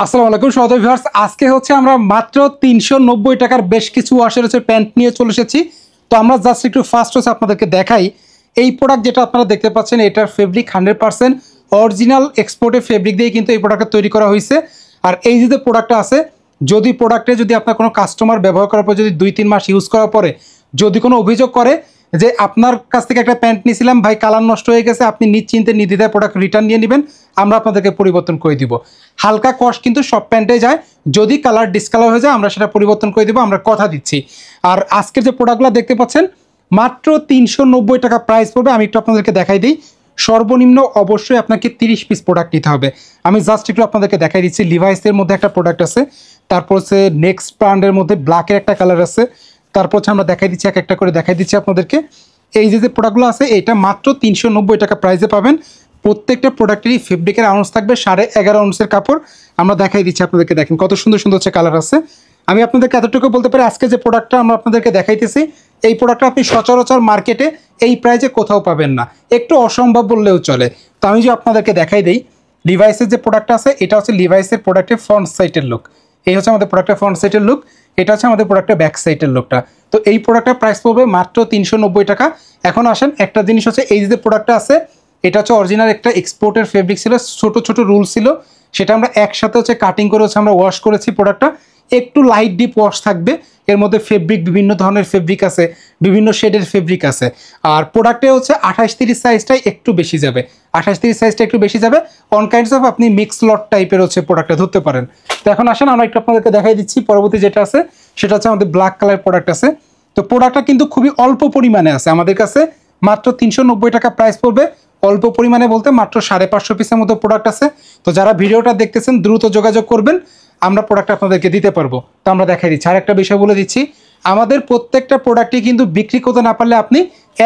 আসসালামু আলাইকুম সহোদর ভিউয়ার্স, আজকে হচ্ছে আমরা মাত্র 390 টাকার বেশ কিছু ওয়াশের হচ্ছে প্যান্ট নিয়ে চলে এসেছি। তো আমরা জাস্ট একটু ফার্স্ট হচ্ছে আপনাদেরকে দেখাই এই প্রোডাক্ট যেটা আপনারা দেখতে পাচ্ছেন, এটার ফেব্রিক 100% অরিজিনাল এক্সপোর্টের ফেব্রিক দিয়ে কিন্তু এই প্রোডাক্টটা তৈরি করা হয়েছে। আর এই যে প্রোডাক্টটা আছে, যদি প্রোডাক্টে যদি আপনার কোনো কাস্টমার ব্যবহার করার পর যদি 2-3 মাস ইউজ করার পরে যদি কোনো অভিযোগ করে যে আপনার কাছ থেকে একটা প্যান্ট নিয়েছিলাম ভাই, কালার নষ্ট হয়ে গেছে, আপনি নিশ্চিন্তে নির্দ্বিধায় প্রোডাক্ট রিটার্ন নিয়ে নেবেন, আমরা আপনাদেরকে পরিবর্তন করে দিব। হালকা কস্ট কিন্তু সব প্যান্টে যায়, যদি কালার ডিসকালার হয়ে যায় আমরা সেটা পরিবর্তন করে দিব, আমরা কথা দিচ্ছি। আর আজকের যে প্রোডাক্টগুলো দেখতে পাচ্ছেন মাত্র 390 টাকা প্রাইস পড়বে। আমি একটু আপনাদেরকে দেখাই দিই। সর্বনিম্ন অবশ্যই আপনাকে 30 পিস প্রোডাক্ট নিতে হবে। আমি জাস্ট একটু আপনাদেরকে দেখাই দিচ্ছি। লিভাইসের মধ্যে একটা প্রোডাক্ট আছে, তারপর হচ্ছে নেক্সট ব্র্যান্ডের মধ্যে ব্ল্যাকের একটা কালার আছে, তারপর হচ্ছে আমরা দেখাই দিচ্ছি, এক একটা করে দেখাই দিচ্ছি আপনাদেরকে। এই যে প্রোডাক্টগুলো আছে এটা মাত্র 390 টাকা প্রাইসে পাবেন। প্রত্যেকটা প্রোডাক্টেরই ফেব্রিকের আউন্স থাকবে 11.5 আউন্সের কাপড়। আমরা দেখাই দিচ্ছি আপনাদেরকে, দেখেন কত সুন্দর সুন্দর হচ্ছে কালার আছে। আমি আপনাদেরকে এতটুকু বলতে পারি, আজকে যে প্রোডাক্টটা আমরা আপনাদেরকে দেখাইতেছি এই প্রোডাক্টটা আপনি সচরাচর মার্কেটে এই প্রাইসে কোথাও পাবেন না, একটু অসম্ভব বললেও চলে। তো আমি যে আপনাদেরকে দেখাই দিই, লিভাইসের যে প্রোডাক্টটা আছে এটা হচ্ছে লিভাইসের প্রোডাক্টের ফ্রন্ট সাইডের লুক। এই হচ্ছে আমাদের প্রোডাক্টের ফ্রন্ট সাইডের লুক, এটা হচ্ছে আমাদের প্রোডাক্টের ব্যাক সাইডের লুকটা। তো এই প্রোডাক্টের প্রাইস পড়বে মাত্র 390 টাকা। এখন আসেন, একটা জিনিস হচ্ছে এই যে প্রোডাক্টটা আছে এটা হচ্ছে অরিজিনাল একটা এক্সপোর্টের ফেব্রিক ছিল, ছোট ছোট রুল ছিল, সেটা আমরা একসাথে হচ্ছে কাটিং করে হচ্ছে আমরা ওয়াশ করেছি। প্রোডাক্টটা একটু লাইট ডিপ ওয়াশ থাকবে, এর মধ্যে ফেব্রিক বিভিন্ন ধরনের ফেব্রিক আছে, বিভিন্ন শেডের ফেব্রিক আছে। আর প্রোডাক্টে হচ্ছে 28-30 সাইজটাই একটু বেশি যাবে, 28-30 সাইজটা একটু বেশি যাবে। অন কাইন্ডস অফ আপনি মিক্স লট টাইপের হচ্ছে প্রোডাক্টটা ধরতে পারেন। তো এখন আসেন আমরা একটু আপনাদেরকে দেখাই দিচ্ছি। পরবর্তী যেটা আছে সেটা হচ্ছে আমাদের ব্ল্যাক কালার প্রোডাক্ট আছে। তো প্রোডাক্টটা কিন্তু খুবই অল্প পরিমাণে আছে আমাদের কাছে, মাত্র 390 টাকা প্রাইস পড়বে। অল্প পরিমাণে বলতে মাত্র 550 পিসের মতো প্রোডাক্ট আছে। তো যারা ভিডিওটা দেখতেছেন দ্রুত যোগাযোগ করবেন, আমরা প্রোডাক্ট আপনাদেরকে দিতে পারবো। তো আমরা দেখাই দিচ্ছি, আর একটা বিষয় বলে দিচ্ছি, আমাদের প্রত্যেকটা প্রোডাক্টই কিন্তু বিক্রি করতে না পারলে আপনি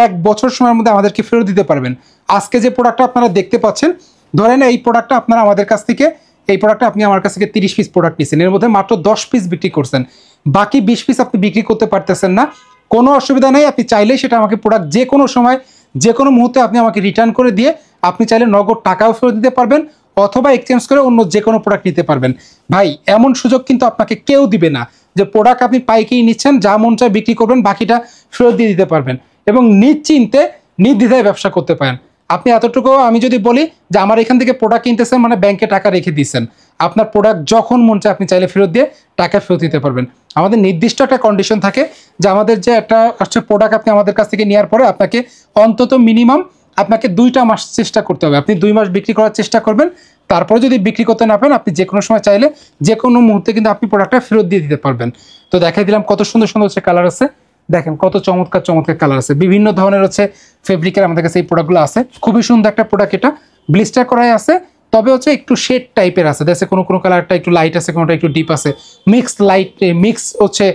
1 বছর সময়ের মধ্যে আমাদেরকে ফেরত দিতে পারবেন। আজকে যে প্রোডাক্টটা আপনারা দেখতে পাচ্ছেন, ধরেন এই প্রোডাক্টটা আপনারা আমাদের কাছ থেকে, এই প্রোডাক্টটা আপনি আমার কাছ থেকে 30 পিস প্রোডাক্ট নিয়েছেন, এর মধ্যে মাত্র 10 পিস বিক্রি করছেন, বাকি 20 পিস আপনি বিক্রি করতে পারতেছেন না। কোনো অসুবিধা নেই, আপনি চাইলেই সেটা আমাকে প্রোডাক্ট যে কোনো সময় যে কোনো মুহূর্তে আপনি আমাকে রিটার্ন করে দিয়ে আপনি চাইলে নগদ টাকাও ফেরত দিতে পারবেন, অথবা এক্সচেঞ্জ করে অন্য যে কোনো প্রোডাক্ট নিতে পারবেন। ভাই এমন সুযোগ কিন্তু আপনাকে কেউ দিবে না যে প্রোডাক্ট আপনি পাইকারি নিচ্ছেন, যা মন চায় বিক্রি করবেন, বাকিটা ফেরত দিয়ে দিতে পারবেন এবং নিশ্চিন্তে নির্দ্বিধায় ব্যবসা করতে পারেন। আপনি এতটুকু আমি যদি বলি যে আমার এখান থেকে প্রোডাক্ট কিনতেছেন মানে ব্যাংকে টাকা রেখে দিচ্ছেন, আপনার প্রোডাক্ট যখন মন চায় আপনি চাইলে ফেরত দিয়ে টাকা ফেরত দিতে পারবেন। আমাদের নির্দিষ্ট একটা কন্ডিশন থাকে যে আমাদের যে একটা হচ্ছে প্রোডাক্ট আপনি আমাদের কাছ থেকে নেওয়ার পরে আপনাকে অন্তত মিনিমাম আপনাকে 2টা মাস চেষ্টা করতে হবে, আপনি 2 মাস বিক্রি করার চেষ্টা করবেন। তারপরে যদি বিক্রি করতে না পারেন আপনি যে কোনো সময় চাইলে যে কোনো মুহূর্তে কিন্তু আপনি প্রোডাক্টটা ফেরত দিয়ে দিতে পারবেন। তো দেখাই দিলাম কত সুন্দর সুন্দর হচ্ছে কালার আছে, দেখেন কত চমৎকার চমৎকার কালার আছে, বিভিন্ন ধরনের হচ্ছে ফেব্রিকের আমাদের কাছে এই প্রোডাক্টগুলো আছে। খুবই সুন্দর একটা প্রোডাক্ট, এটা ব্লিস্টার করাই আছে, তবে হচ্ছে একটু শেড টাইপের আছে, দেখছে কোনো কোনো কালারটা একটু লাইট আছে, কোনোটা একটু ডিপ আছে, মিক্স লাইট মিক্স হচ্ছে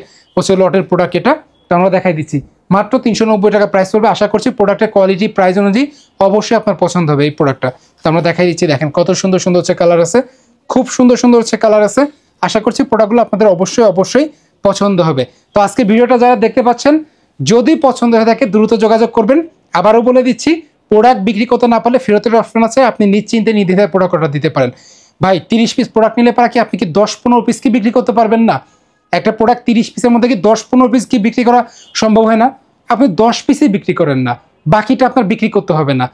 লটের প্রোডাক্ট এটা। তো আমরা দেখাই দিচ্ছি মাত্র 390 টাকা প্রাইস পড়বে। আশা করছি প্রোডাক্টের কোয়ালিটি প্রাইস অনুযায়ী অবশ্যই আপনার পছন্দ হবে এই প্রোডাক্টটা। তো আমরা দেখাই দিচ্ছি, দেখেন কত সুন্দর সুন্দর হচ্ছে কালার আছে, খুব সুন্দর সুন্দর হচ্ছে কালার আছে। আশা করছি প্রোডাক্টগুলো আপনাদের অবশ্যই অবশ্যই পছন্দ হবে। তো আজকে ভিডিওটা যারা দেখতে পাচ্ছেন, যদি পছন্দ হয়ে থাকে দ্রুত যোগাযোগ করবেন। আবারও বলে দিচ্ছি, প্রোডাক্ট বিক্রি করতে না পারলে ফেরতের অপশন আছে, আপনি নিশ্চিন্তে নির্দ্বিধায় প্রোডাক্ট অর্ডার দিতে পারেন। ভাই 30 পিস প্রোডাক্ট নিলে পারা কি আপনি কি 10-15 পিস কি বিক্রি করতে পারবেন না? একটা প্রোডাক্ট 30 পিসের মধ্যে কি 10-15 পিস কি বিক্রি করা সম্ভব হয় না? আপনি 10 পিসই বিক্রি করেন না, বাকিটা আপনার বিক্রি করতে হবে না।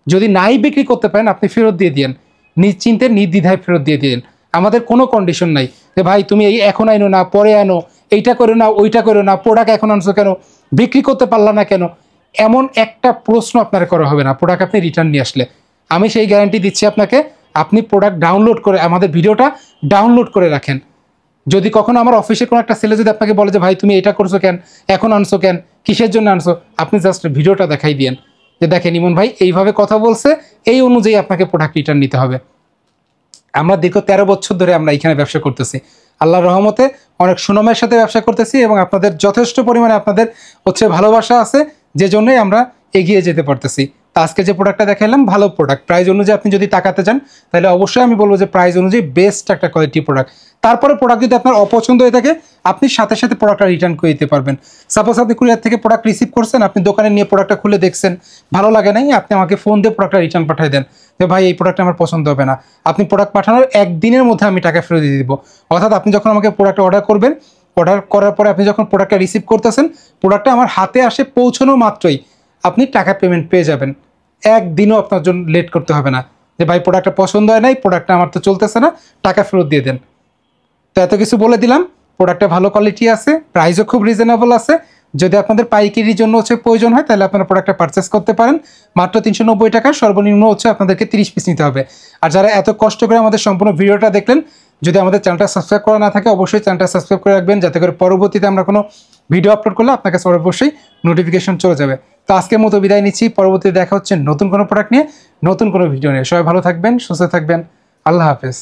যদি নাই বিক্রি করতে পারেন আপনি ফেরত দিয়ে দিন, নিশ্চিন্তে নির্দ্বিধায় ফেরত দিয়ে দিন। আমাদের কোনো কন্ডিশন নাই যে ভাই তুমি এই এখন আনো না, পরে আনো, এইটা করো না, ওইটা করো না, প্রোডাক্ট এখন আনছো কেন, বিক্রি করতে পারলা না কেন, এমন একটা প্রশ্ন আপনার করা হবে না প্রোডাক্ট আপনি রিটার্ন নিয়ে আসলে। আমি সেই গ্যারান্টি দিচ্ছি আপনাকে। আপনি প্রোডাক্ট ডাউনলোড করে আমাদের ভিডিওটা ডাউনলোড করে রাখেন। যদি কখনো আমার অফিসে কোনো একটা ছেলে যদি আপনাকে বলে যে ভাই তুমি এটা করছো কেন, এখন আনছো কেন, কিসের জন্য আনছো, আপনি জাস্ট ভিডিওটা দেখাই দিয়েন যে দেখেন ইমন ভাই এইভাবে কথা বলছে, এই অনুযায়ী আপনাকে প্রোডাক্ট রিটার্ন নিতে হবে। আমরা দীর্ঘ 13 বছর ধরে আমরা এখানে ব্যবসা করতেছি, আল্লাহর রহমতে অনেক সুনামের সাথে ব্যবসা করতেছি এবং আপনাদের যথেষ্ট পরিমাণে আপনাদের হচ্ছে ভালোবাসা আছে, যে জন্যই আমরা এগিয়ে যেতে পারতেছি। তো আজকে যে প্রোডাক্টটা দেখাইলাম ভালো প্রোডাক্ট, প্রাইস অনুযায়ী আপনি যদি তাকাতে চান তাহলে অবশ্যই আমি বলবো যে প্রাইস অনুযায়ী বেস্ট একটা কোয়ালিটি প্রোডাক্ট। তারপরে প্রোডাক্ট যদি আপনার অপছন্দ হয়ে থাকে আপনি সাথে সাথে প্রোডাক্টটা রিটার্ন করে দিতে পারবেন। সাপোজ আপনি কুরিয়ার থেকে প্রোডাক্ট রিসিভ করছেন, আপনি দোকানে নিয়ে প্রোডাক্টটা খুলে দেখছেন, ভালো লাগে নাই, আপনি আমাকে ফোন দিয়ে প্রোডাক্টটা রিটার্ন পাঠিয়ে দেন, যে ভাই এই প্রোডাক্ট আমার পছন্দ হবে না, আপনি প্রোডাক্ট পাঠানোর একদিনের মধ্যে আমি টাকা ফেরত দিয়ে দিব। অর্থাৎ আপনি যখন আমাকে প্রোডাক্ট অর্ডার করবেন, অর্ডার করার পরে আপনি যখন প্রোডাক্টটা রিসিভ করতেছেন, প্রোডাক্টটা আমার হাতে আসে পৌঁছানো মাত্রই আপনি টাকা পেমেন্ট পেয়ে যাবেন। একদিনও আপনার জন্য লেট করতে হবে না যে ভাই প্রোডাক্টটা পছন্দ হয় নাই, প্রোডাক্টটা আমার তো চলতেছে না, টাকা ফেরত দিয়ে দেন। তো এত কিছু বলে দিলাম, প্রোডাক্টটা ভালো কোয়ালিটি আছে, প্রাইসও খুব রিজনেবল আছে। যদি আপনাদের পাইকারির জন্য প্রয়োজন হয় তাহলে আপনারা প্রোডাক্টটা পারচেস করতে পারেন মাত্র 390 টাকা। সর্বনিম্ন আপনাদেরকে 30 পিস নিতে হবে। আর যারা এত কষ্ট করে আমাদের সম্পূর্ণ ভিডিওটা দেখলেন, যদি আমাদের চ্যানেলটা সাবস্ক্রাইব করা না থাকে অবশ্যই চ্যানেলটা সাবস্ক্রাইব করে রাখবেন, যাতে করে পরবর্তীতে আমরা কোনো ভিডিও আপলোড করলে আপনার কাছে অবশ্যই নোটিফিকেশন চলে যাবে। তো আজকের মতো বিদায় নিচ্ছি, পরবর্তীতে দেখা হচ্ছে নতুন কোনো প্রোডাক্ট নিয়ে, নতুন কোনো ভিডিও নিয়ে। সবাই ভালো থাকবেন, সুস্থ থাকবেন, আল্লাহ হাফেজ।